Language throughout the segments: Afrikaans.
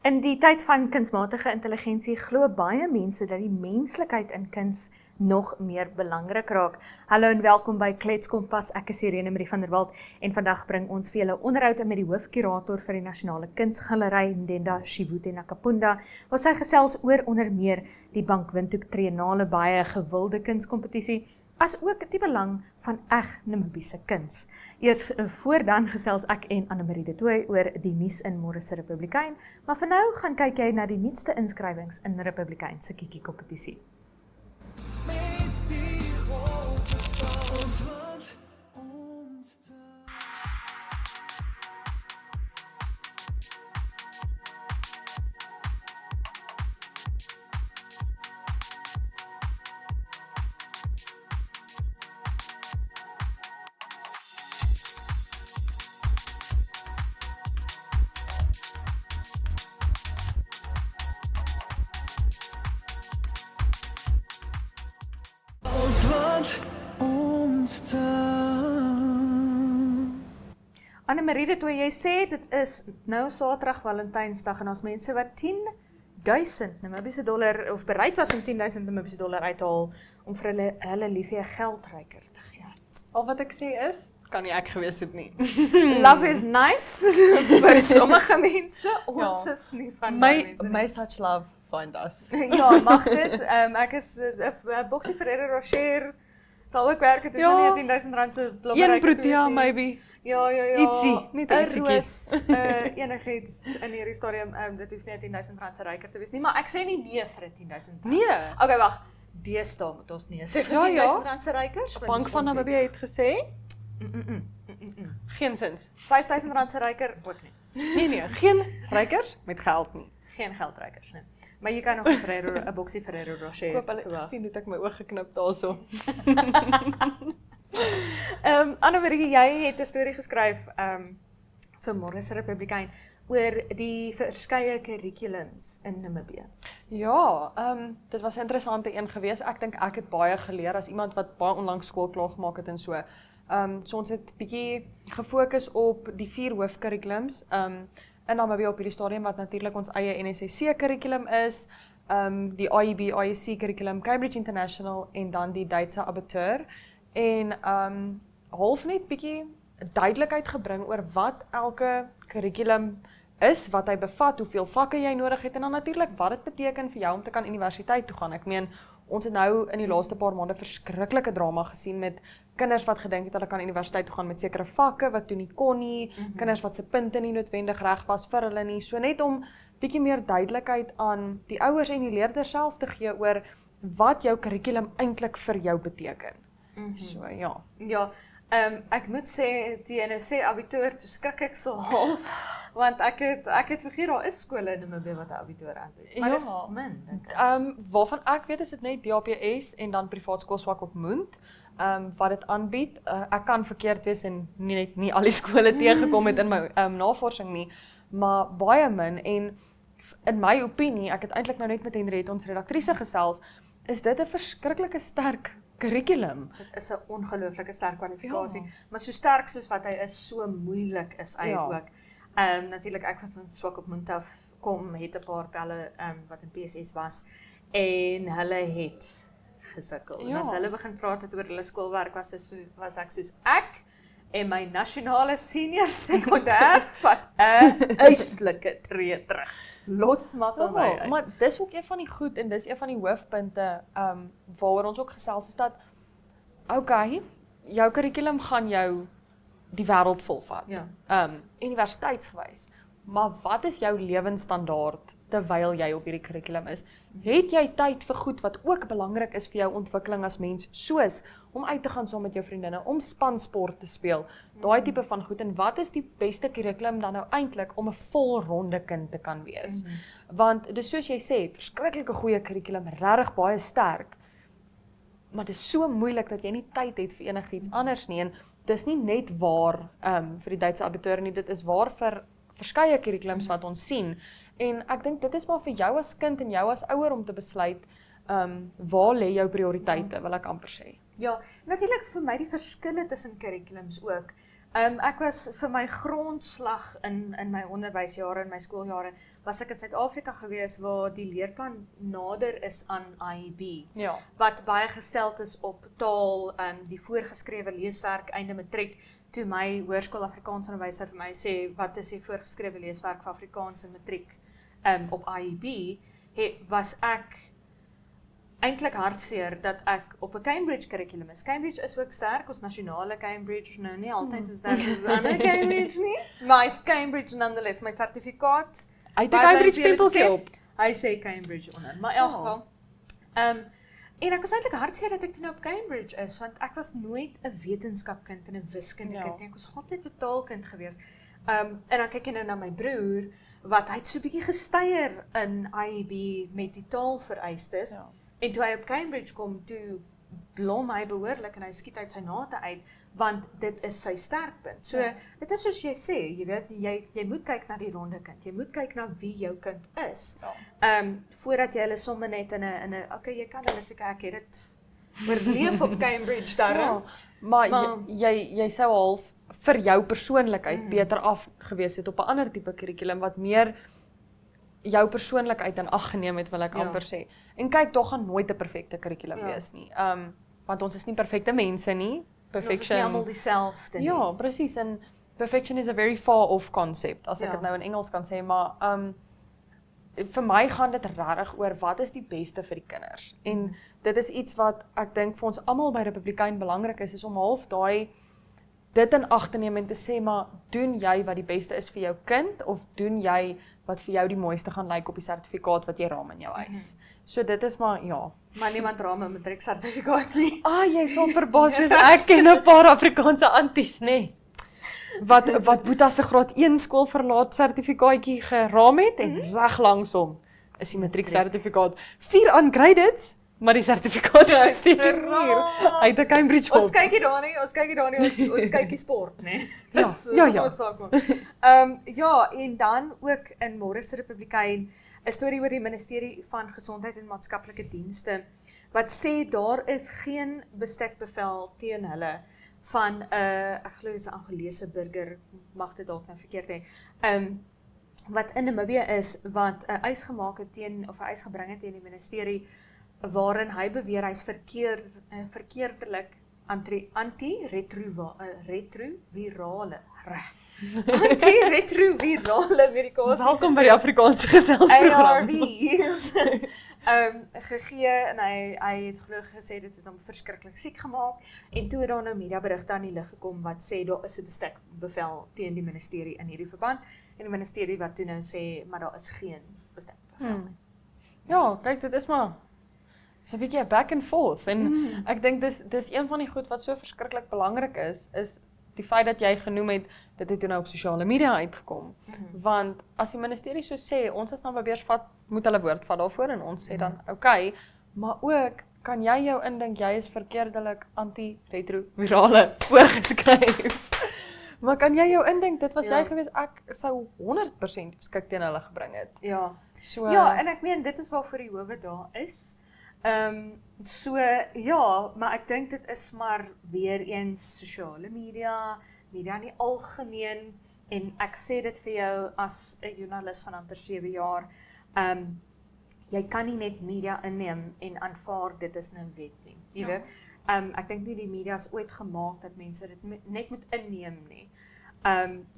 In die tyd van kunsmatige intelligensie glo baie mense dat die menslikheid in kuns nog meer belangrik raak. Hallo en welkom by Klets Kompas. Ek is Irene Marie van der Walt en vandag bring ons vir julle onderhoud met die hoofkurator vir die Nasionale Kunsgalery, Ndenda Shivute Nakapunda, waar sy gesels oor onder meer die Bankwindhoek Triennale, baie gewilde kunskompetisie, as ook die belang van Namibiese kuns. Eers voor dan gesels ek en Annemarie de Tooy oor die nuus in Môre se Republikein, maar vir nou gaan kyk jy na die nuutste inskrywings in Republikein se Kiki-kompetisie. Annemarie de Tooy, jy sê dit is nou Saterdag Valentynsdag en as mense wat 10.000 Namibiese dollar of bereid was om 10.000 Namibiese dollar uit te haal om vir hulle liefie geldryker te gee. Al wat ek sê is, kan nie ek gewees het nie. Love is nice vir sommige mense, ons is nie van mense. My such love find us. Ja, mag dit. Ek is Boxie Ferrero Rocher, sal ook werk, het Ja. nie 10.000 rand se blok Een Protea maybe. Ja. Ietsie, net 'n roos, enigiets in hierdie stadium, dit hoef nie 10.000 rand se ryker te wees nie, maar ek sê nie nee vir 10.000 rand. Nee. Okay, wag. Deesdae moet ons nee sê vir Ja, 10.000 rand se rykers. Bank van Namibië het gesê, geen sins. 5.000 rand se ryker ook nie. Nee, geen rykers met geld nie. Geen geldrykers nie. Maar jy kan nog 'n Boxie Ferrero Rocher. Ek hoop hulle het gesien hoe ek my oog geknip daarso. Annemarie, jy het 'n storie geskryf vir Môre se Republikein oor die verskeie kurrikulums in Namibië. Ja, dit was 'n interessante een gewees. Ek dink ek het baie geleer as iemand wat baie onlangs skool klaar gemaak het en so. So ons het bietjie gefokus op die 4 hoofkurrikulums in Namibië op hierdie stadium wat natuurlik ons eie NSC kurrikulum is, die IEB, IEC kurrikulum, Cambridge International en dan die Duitse abitur. En half net bietjie duidelikheid gebring oor wat elke kurrikulum is, wat hy bevat, hoeveel vakke jy nodig het en dan natuurlik wat dit beteken vir jou om te kan universiteit toe gaan. Ek meen, ons het nou in die laaste paar maande verskriklike drama gesien met kinders wat gedink het hulle kan universiteit toe gaan met sekere vakke wat toe nie kon nie, kinders wat se punte nie noodwendig reg was vir hulle nie. So net om bietjie meer duidelikheid aan die ouers en die leerders self te gee oor wat jou kurrikulum eintlik vir jou beteken. So ja. Ja, ek moet sê, toe jy nou sê abitur, toe skrik ek so half, want ek het vergeet daar is skole in Namibië wat 'n abitur aanbied. Maar dis min, dink ek. Waarvan ek weet is dit net DHPS en dan privaat skoolswak op Moond, wat dit aanbied. Ek kan verkeerd wees en nie al die skole teëgekom het in my navorsing nie, maar baie min en in my opinie, ek het eintlik nou net met Henriette, ons redaktrise gesels, is dit 'n verskriklike sterk kurrikulum. Dit is 'n ongelooflike sterk kwalifikasie, maar so sterk soos wat hy is, so moeilik is hy ook. Natuurlik ek wat van swak op Moond af kom, het 'n paar pelle wat in PSS was en hulle het gesukkel. En as hulle begin praat het oor hulle skoolwerk was ek soos ek en my nasionale senior sekondêr vat 'n uitslike tree terug. Los maar van my uit. Maar dis ook een van die goed en dis een van die hoofpunte waaroor ons ook gesels is dat jou kurrikulum gaan jou die wêreld volvat. Ja. Universiteitsgewys. Maar wat is jou lewensstandaard terwyl jy op hierdie kurrikulum is? Het jy tyd vir goed wat ook belangrik is vir jou ontwikkeling as mens, soos om uit te gaan saam met jou vriendinne, om spansport te speel, daai tipe van goed, en wat is die beste kurrikulum dan nou eintlik om 'n volronde kind te kan wees? Want dis soos jy sê, verskriklike goeie kurrikulum, regtig baie sterk, maar dit is so moeilik dat jy nie tyd het vir enigiets anders nie, en dis nie net waar vir die Duitse abitur nie, dit is waar vir verskeie kurrikulums wat ons sien, en ek dink dit is maar vir jou as kind en jou as ouer om te besluit, waar lê jou prioriteite, wil ek amper sê. Ja, natuurlik vir my die verskille tussen kurrikulums ook. Ek was vir my grondslag in my onderwysjare, in my skooljare, was ek in Suid-Afrika gewees waar die leerplan nader is aan IEB. Ja. Wat baie gesteld is op taal, die voorgeskrewe leeswerk einde matriek, toe my hoërskool Afrikaans onderwyser vir my sê, wat is die voorgeskrewe leeswerk vir Afrikaans in matriek op IEB, was ek eintlik hartseer dat ek op 'n Cambridge curriculum is. Cambridge is ook sterk, ons nasionale Cambridge, nou nie altyd so sterk as ander Cambridge nie, maar is Cambridge nonetheless, my sertifikaat. Hy het 'n Cambridge stempeltjie op. Hy sê Cambridge onder, maar in elk geval. En ek was eintlik hartseer dat ek toe nou op Cambridge is, want ek was nooit 'n wetenskapkind en 'n wiskundekind nie. Ek was altyd 'n taalkind gewees. En dan kyk jy nou na my broer, wat hy het so 'n bietjie gesteier in IEB met die taalvereistes. Ja. En toe hy op Cambridge kom, toe blom hy behoorlik en hy skiet uit sy nate uit, want dit is sy sterkpunt. So, dit is soos jy sê, jy weet, jy moet kyk na die ronde kind, jy moet kyk na wie jou kind is. Ja. Voordat jy hulle sommer net in 'n okay, jy kan hulle seker ek het dit oorleef op Cambridge daarin. Ja, maar jy sou half vir jou persoonlikheid beter af gewees het op 'n ander tipe kurrikulum wat meer jou persoonlikheid in ag geneem het, wil ek amper sê. En kyk, daar gaan nooit 'n perfekte kurrikulum wees nie. Want ons is nie perfekte mense nie. Perfection. Ons is nie almal dieselfde nie. Ja, presies. En perfection is a very far off concept, as ek dit nou in Engels kan sê, maar vir my gaan dit regtig oor wat is die beste vir die kinders. En dit is iets wat ek dink vir ons almal by Republikein belangrik is om half daai dit in ag te neem en te sê, maar doen jy wat die beste is vir jou kind, of doen jy wat vir jou die mooiste gaan lyk op die sertifikaat wat jy raam in jou huis. So dit is maar, ja. Maar niemand raam 'n matrieksertifikaat nie. Jy sal verbaas wees, ek ken 'n paar Afrikaanse anties, nê. Wat Boeta se graad 1 skool verlaat sertifikaatjie geraam het, en reg langsom is die matrieksertifikaat 4 ungraded, maar die sertifikaat is nie hier uit 'n Cambridge skool. Ons kyk hier daar nie, ons kyk die sport, né? Ja. Ja, en dan ook in Môre se Republikein 'n storie oor die Ministerie van Gesondheid en Maatskaplike Dienste wat sê daar is geen bestekbevel teen hulle van 'n ek glo dis 'n Angolese burger, mag dit dalk nou verkeerd hê. Wat in Namibië is wat 'n eis gemaak het teen of 'n eis gebring het teen die ministerie waarin hy beweer hy's verkeerdelik anti-retrovirale medikasie. Welkom by die Afrikaanse geselsprogram. ARVs. Gegee en hy het glo gesê dit het hom verskriklik siek gemaak en toe het daar nou mediaberigte aan die lig gekom wat sê daar is 'n bestekbevel teen die ministerie in hierdie verband en die ministerie wat toe nou sê maar daar is geen bestekbevel nie. Ja, kyk, dit is maar so 'n bietjie back and forth en ek dink dis een van die goed wat so verskriklik belangrik is die feit dat jy genoem het, dit het toe nou op sosiale media uitgekom. Want as die ministerie so sê, ons is nou probeer moet hulle woord vat daarvoor en ons sê dan, okay, maar ook, kan jy jou indink, jy is verkeerdelik anti-retrovirale voorgeskryf. Maar kan jy jou indink, dit was jy gewees, ek sou 100% beskik teen hulle gebring het. Ja. So, ja, en ek meen, dit is waarvoor die howe daar is. So ja, maar ek dink dit is maar weer eens sosiale media in die algemeen en ek sê dit vir jou as 'n joernalis van amper 7 jaar, jy kan nie net media inneem en aanvaar dit is nou wet nie, jy weet. Ek dink nie die media is ooit gemaak dat mense dit net moet inneem nie.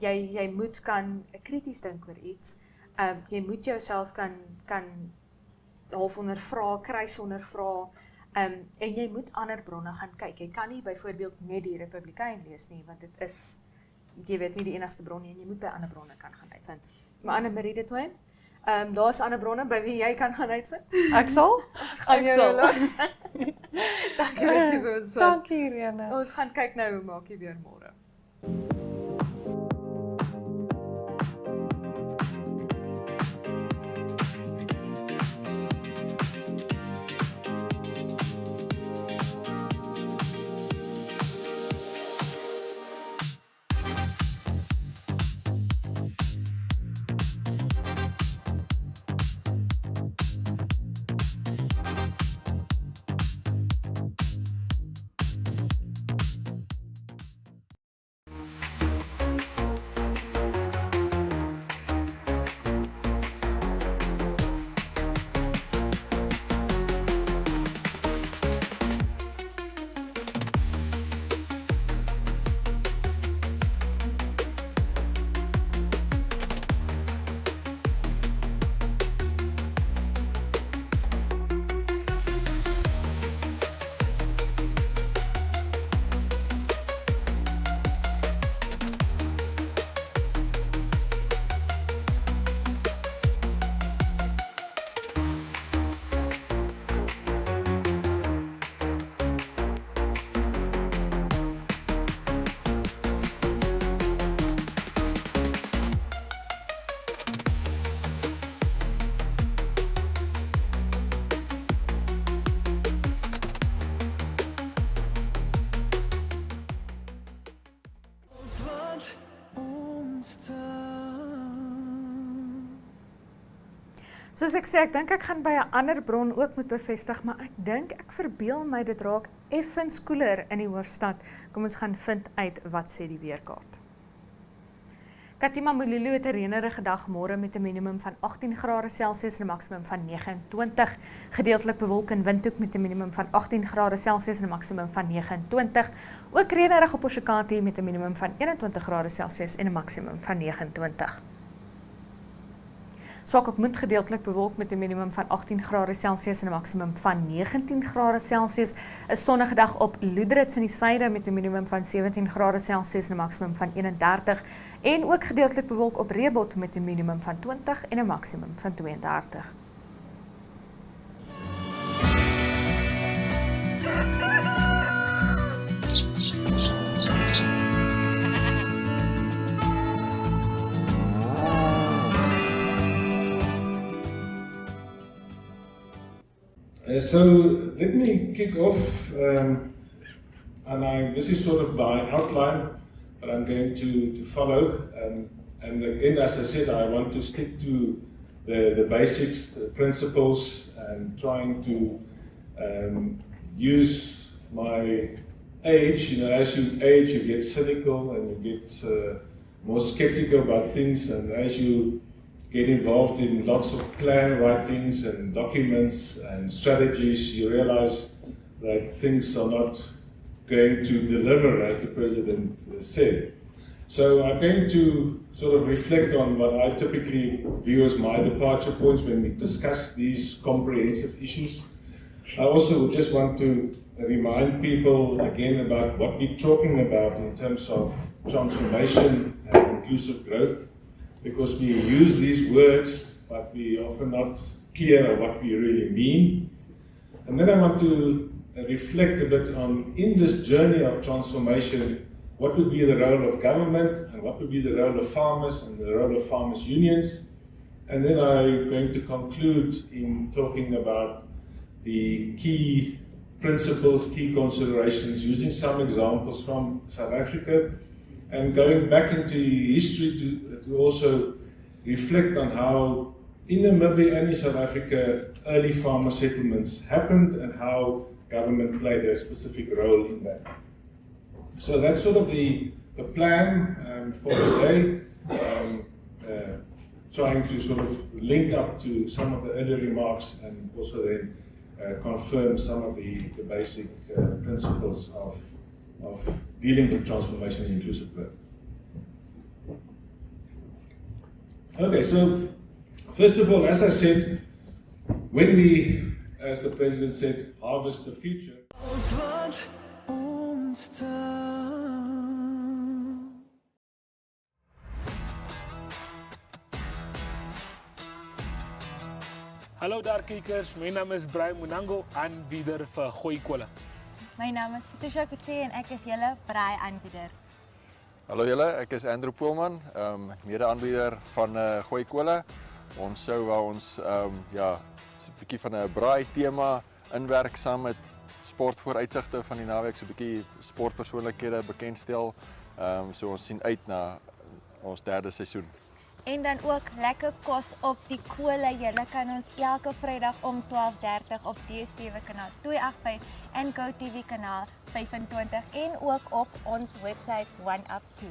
Jy moet kan krities dink oor iets. Jy moet jouself kan half ondervra, kruis ondervra, en jy moet ander bronne gaan kyk. Jy kan nie byvoorbeeld net die Republikein lees nie, want dit is, jy weet nie die enigste bron nie, en jy moet by ander bronne kan gaan uitvind. Maar Anne-Marie de Toey, daar is ander bronne by wie jy kan gaan uitvind. Ek sal? Dankie dat jy vir ons was. Dankie, Irene. Ons gaan kyk nou, hoe maak jy weer môre. Soos ek sê, ek dink ek gaan by 'n ander bron ook moet bevestig, maar ek dink ek verbeel my dit raak effens koeler in die hoofstad. Kom ons gaan vind uit wat sê die weerkaart. Katima Mulilo het 'n reënerige dag môre met 'n minimum van 18 grade Celsius en 'n maksimum van 29. Gedeeltelik bewolk in Windhoek met 'n minimum van 18 grade Celsius en 'n maksimum van 29. Ook reënerig op Oshakati met 'n minimum van 21 grade Celsius en 'n maksimum van 29. Swak op Moed gedeeltelik bewolk met 'n minimum van 18 grade Celsius en 'n maksimum van 19 grade Celsius. 'n Sonnige dag op Loederitz in die suide met 'n minimum van 17 grade Celsius en 'n maksimum van 31 en ook gedeeltelik bewolk op Reebot met 'n minimum van 20 en 'n maksimum van 32. So let me kick off, and this is sort of my outline that I'm going to follow. And again, as I said, I want to stick to the basics, the principles, and trying to use my age. You know, as you age, you get cynical and you get more skeptical about things, and as you get involved in lots of plan writings and documents and strategies, you realize that things are not going to deliver as the President said. So I'm going to sort of reflect on what I typically view as my departure points when we discuss these comprehensive issues. I also just want to remind people again about what we're talking about in terms of transformation and inclusive growth, because we use these words, but we are often not clear on what we really mean. And then I want to reflect a bit on, in this journey of transformation, what would be the role of government and what would be the role of farmers and the role of farmers' unions. And then I'm going to conclude in talking about the key principles, key considerations, using some examples from South Africa, and going back into history to also reflect on how in Namibia and in South Africa early farmer settlements happened and how government played a specific role in that. So that's sort of the plan for today, trying to sort of link up to some of the earlier remarks and also then confirm some of the basic principles of dealing with transformation and inclusive growth. Okay, so first of all, as I said, when we, as the President said, harvest the future. Hallo daar kykers, my naam is Brian Munango, aanbieder vir Gooi Kolle. My naam is Patricia Kutse en ek is julle braai-aanbieder. Hallo julle, ek is Andrew Poelman, mede-aanbieder van Gooi Kolle. Ons sou waar ons ja, 'n bietjie van 'n braai tema inwerk saam met sportvooruitsigte van die naweek, so 'n bietjie sportpersoonlikhede bekendstel. So ons sien uit na ons derde seisoen. En dan ook lekker kos op die kole. Julle kan ons elke Vrydag om 12:30 op DStv kanaal 285 en GoTV kanaal 25 en ook op ons webwerf OneUp2.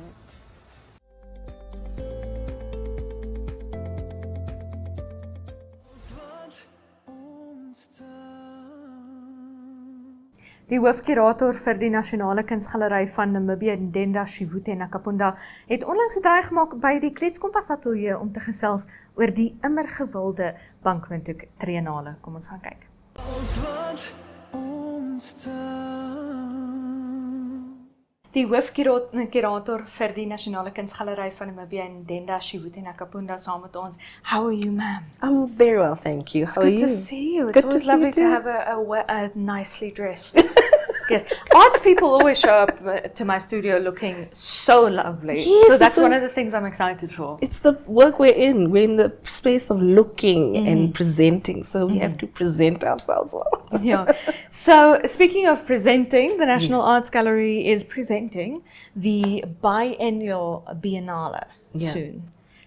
Die hoofkurator vir die Nasionale Kunsgalery van Namibië, Ndenda Shivute Nakapunda, het onlangs 'n draai gemaak by die Kletskompas ateljee om te gesels oor die immer gewilde Bankwindhoek Triennale. Kom ons gaan kyk. Die hoofkurator vir die Nasionale Kunsgalery van Namibië, Ndenda Shivute Nakapunda, saam met ons. How are you, ma'am? I'm very well, thank you. It's How are good you? to see you. It's Good to always see lovely you to too. have a nicely dressed guest. Arts people always show up to my studio looking so lovely. Yes, So that's it's one of the things I'm excited for. It's the work we're in. We're in the space of looking and presenting, so we have to present ourselves well. Yeah. So speaking of presenting, the National Arts Gallery is presenting the biennial Biennale Yeah. soon.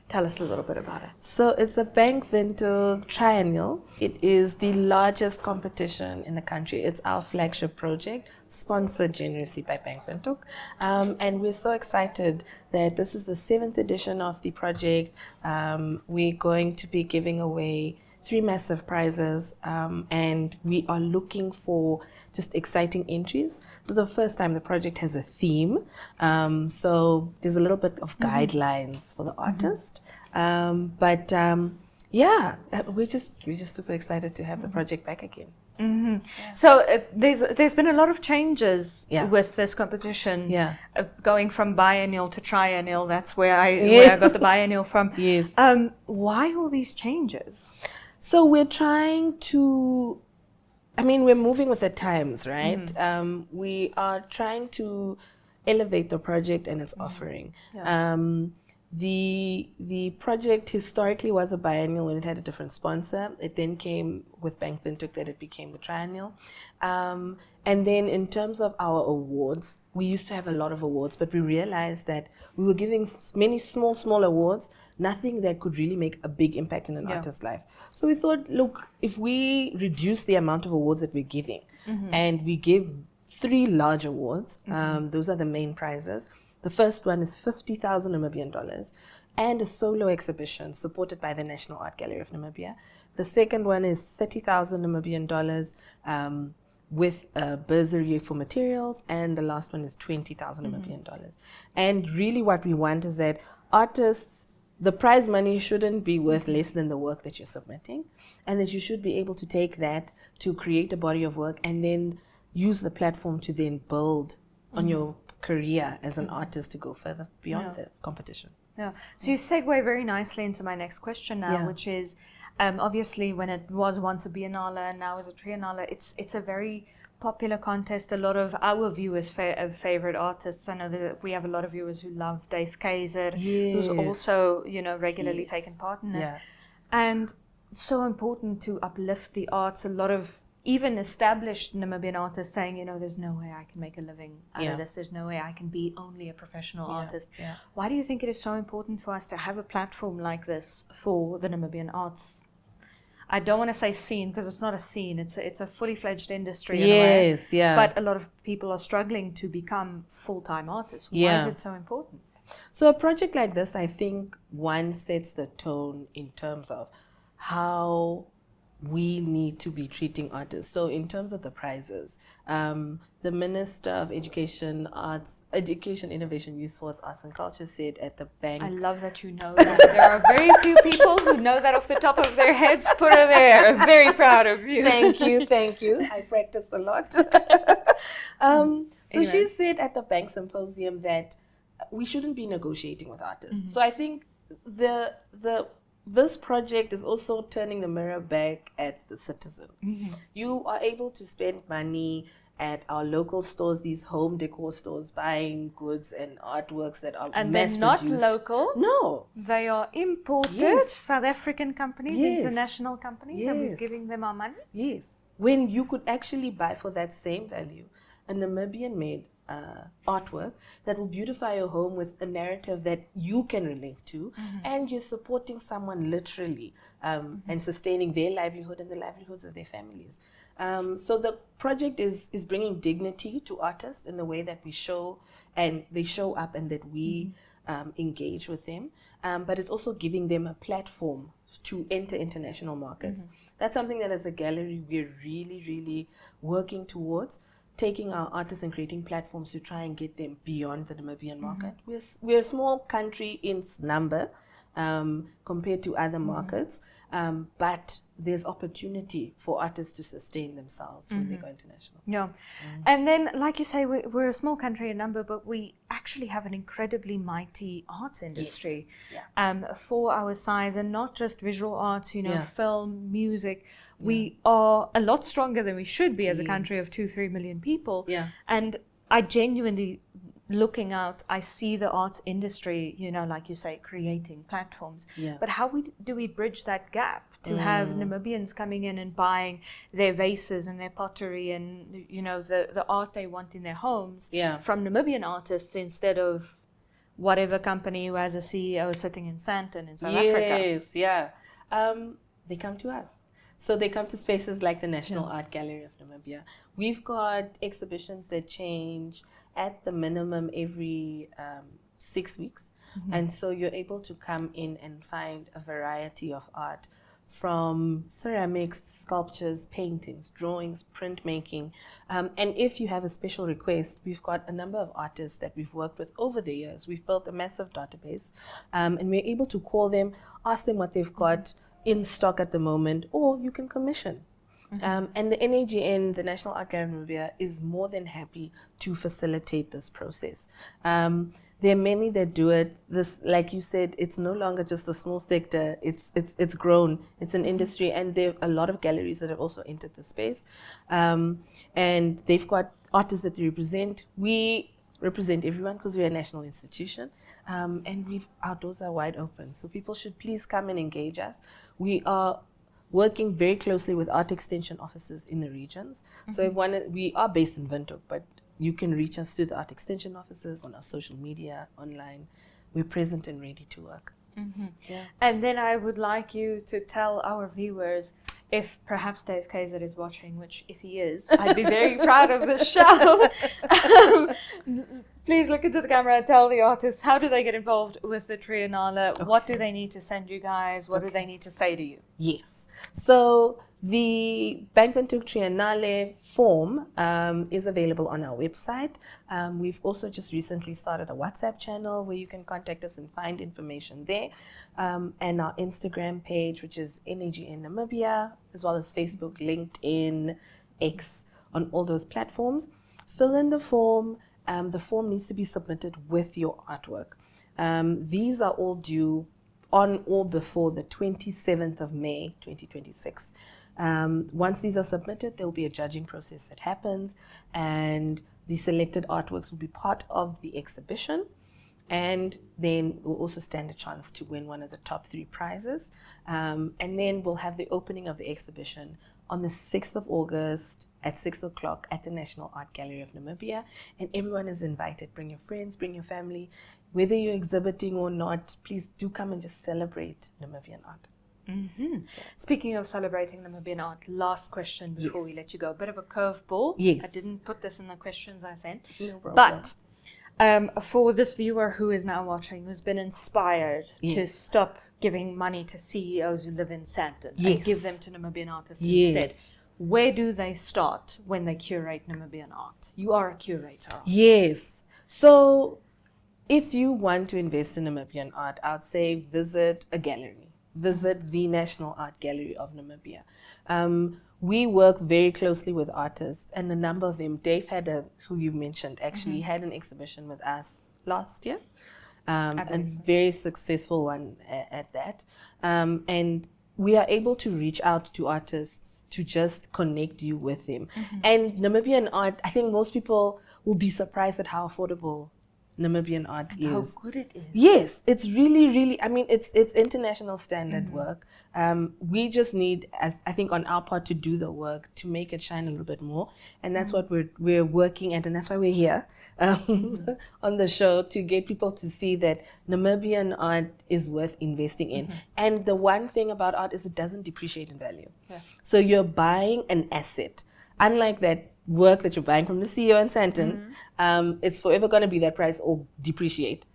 Tell us a little bit about it. So it's a Bank Windhoek Triennial. It is the largest competition in the country. It's our flagship project, sponsored generously by Bank Windhoek. And we're so excited that this is the 7th edition of the project. We're going to be giving away 3 massive prizes, and we are looking for just exciting entries. So the first time the project has a theme, so there's a little bit of guidelines for the artist. Yeah, we're just super excited to have the project back again. So there's been a lot of changes Yeah. with this competition. Yeah. Going from biennial to triennial. That's where I got the biennial from. Yes. Why all these changes? So we're trying to, we're moving with the times, right? We are trying to elevate the project and its offering. The project historically was a biennial when it had a different sponsor. It then came with Bank Windhoek that it became the triennial. And then in terms of our awards, we used to have a lot of awards, but we realized that we were giving many small awards, nothing that could really make a big impact in an artist's life. So we thought, look, if we reduce the amount of awards that we're giving and we give 3 large awards, those are the main prizes. The first one is 50,000 Namibian dollars and a solo exhibition supported by the National Art Gallery of Namibia. The second one is 30,000 Namibian dollars with a bursary for materials, and the last one is 20,000 Namibian dollars. And really what we want is that artists, the prize money shouldn't be worth less than the work that you're submitting, and that you should be able to take that to create a body of work and then use the platform to then build on your career as an artist to go further beyond the competition. Yeah. So you segue very nicely into my next question now, which is obviously when it was once a Biennale and now is a Triennale, it's a very popular contest. A lot of our viewers' favorite artists. I know that we have a lot of viewers who love Dave Kaiser, who's also regularly taken part in this, and it's so important to uplift the arts. A lot of even established Namibian artists saying, there's no way I can make a living out of this. There's no way I can be only a professional artist. Why do you think it is so important for us to have a platform like this for the Namibian arts? I don't want to say scene because it's not a scene. It's a fully fledged industry in a way. But a lot of people are struggling to become full-time artists. Why is it so important? So a project like this, I think, one sets the tone in terms of how we need to be treating artists. So in terms of the prizes, the Minister of Education, Innovation, Youth, Sports, Arts and Culture said at the bank... I love that you know that. There are very few people who know that off the top of their heads. Put her there. I'm very proud of you. Thank you. I practiced a lot. So she said at the bank symposium that we shouldn't be negotiating with artists. So I think this project is also turning the mirror back at the citizen. You are able to spend money at our local stores, these home decor stores, buying goods and artworks that are and mass they're not produced. local. No. They are imported. Yes. South African companies, international companies, and we're giving them our money. Yes. When you could actually buy for that same value a Namibian-made artwork that will beautify your home with a narrative that you can relate to, and you're supporting someone literally and sustaining their livelihood and the livelihoods of their families. So the project is bringing dignity to artists in the way that we show, and they show up and that we engage with them, but it's also giving them a platform to enter international markets. That's something that as a gallery we're really, really working towards, taking our artists and creating platforms to try and get them beyond the Namibian market. We're a small country in number compared to other markets, but there's opportunity for artists to sustain themselves when they go international. Yeah. And then, like you say, we're a small country in number, but we actually have an incredibly mighty arts industry for our size, and not just visual arts, film, music. We are a lot stronger than we should be as a country of 2-3 million people. Yeah. And I genuinely, looking out, I see the arts industry, like you say, creating platforms. Yeah. But how do we bridge that gap to have Namibians coming in and buying their vases and their pottery and, the art they want in their homes from Namibian artists instead of whatever company who has a CEO sitting in Sandton in South Africa. Yes, yeah. They come to us. So they come to spaces like the National Art Gallery of Namibia. We've got exhibitions that change at the minimum every 6 weeks. And so you're able to come in and find a variety of art, from ceramics, sculptures, paintings, drawings, printmaking. And if you have a special request, we've got a number of artists that we've worked with over the years. We've built a massive database, and we're able to call them, ask them what they've got in stock at the moment, or you can commission. And the NAGN, the National Art Gallery of Namibia, is more than happy to facilitate this process. There are many that do it. This, like you said, it's no longer just a small sector. It's grown. It's an industry, and there are a lot of galleries that have also entered the space. And they've got artists that they represent. We represent everyone because we're a national institution, and our doors are wide open. So people should please come and engage us. We are working very closely with art extension officers in the regions. So if we are based in Windhoek, but you can reach us through the art extension officers on our social media, online. We're present and ready to work. Yeah. And then I would like you to tell our viewers, if perhaps Dave Kaiser is watching, which if he is, I'd be very proud of this show. Please look into the camera and tell the artists, how do they get involved with the Triennale? Okay. What do they need to send you guys? What do they need to say to you? Yes. So the Bank Windhoek Triennale form is available on our website. We've also just recently started a WhatsApp channel where you can contact us and find information there. And our Instagram page, which is NAGN Namibia, as well as Facebook, LinkedIn, X, on all those platforms. Fill in the form. The form needs to be submitted with your artwork. These are all due on or before the 27th of May, 2026. Once these are submitted, there will be a judging process that happens, and the selected artworks will be part of the exhibition, and then we'll also stand a chance to win one of the top 3 prizes. And then we'll have the opening of the exhibition on the 6th of August at 6 o'clock at the National Art Gallery of Namibia, and everyone is invited. Bring your friends, bring your family. Whether you're exhibiting or not, please do come and just celebrate Namibian art. Speaking of celebrating Namibian art, last question before we let you go. A bit of a curveball. Yes. I didn't put this in the questions I sent. No problem. But for this viewer who is now watching, who's been inspired to stop giving money to CEOs who live in Sandton and give them to Namibian artists instead, where do they start when they curate Namibian art? You are a curator. Yes. So if you want to invest in Namibian art, I'd say visit a gallery. Visit the National Art Gallery of Namibia. We work very closely with artists, and a number of them, Dave who you mentioned, actually had an exhibition with us last year, a very successful one at that. And we are able to reach out to artists to just connect you with them. And Namibian art, I think most people will be surprised at how affordable Namibian art is. How good it is. Yes, it's really, really, I mean, it's international standard work. We just need, I think, on our part to do the work to make it shine a little bit more. And that's what we're working at, and that's why we're here on the show, to get people to see that Namibian art is worth investing in. And the one thing about art is it doesn't depreciate in value. So you're buying an asset. Unlike that work that you're buying from the CEO in Sandton, it's forever going to be that price or depreciate.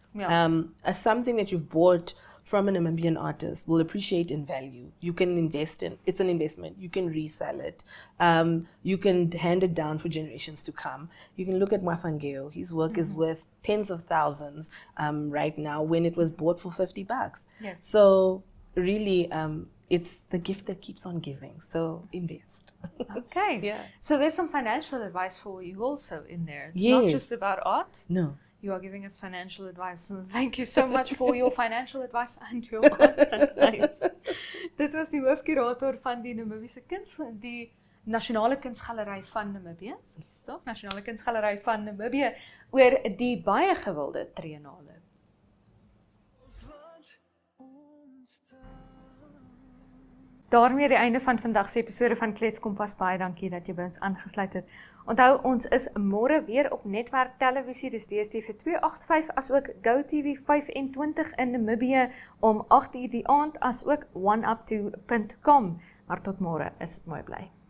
Something that you've bought from a Namibian artist will appreciate in value. You can invest in, it's an investment. You can resell it. You can hand it down for generations to come. You can look at Mwafangeo. His work is worth tens of thousands right now when it was bought for $50. So really, it's the gift that keeps on giving. So invest. Okay. So there's some financial advice for you also in there. It's not just about art. No. You are giving us financial advice. And thank you so much for your financial advice and your art advice. Dit was die hoofkurator van die Namibiese die Nasionale Kunsgalery van Namibië. Nasionale Kunsgalery van Namibië oor die baie gewilde Triennale. daarmee die einde van vandag se episode van Klets Kompas. Baie dankie dat jy by ons aangesluit het. Onthou, ons is môre weer op Netwerk Televisie, dis DStv 285, as ook GoTV 25 in Namibië om 8:00 die aand, as ook oneup2.com. Maar tot môre, is dit mooi bly.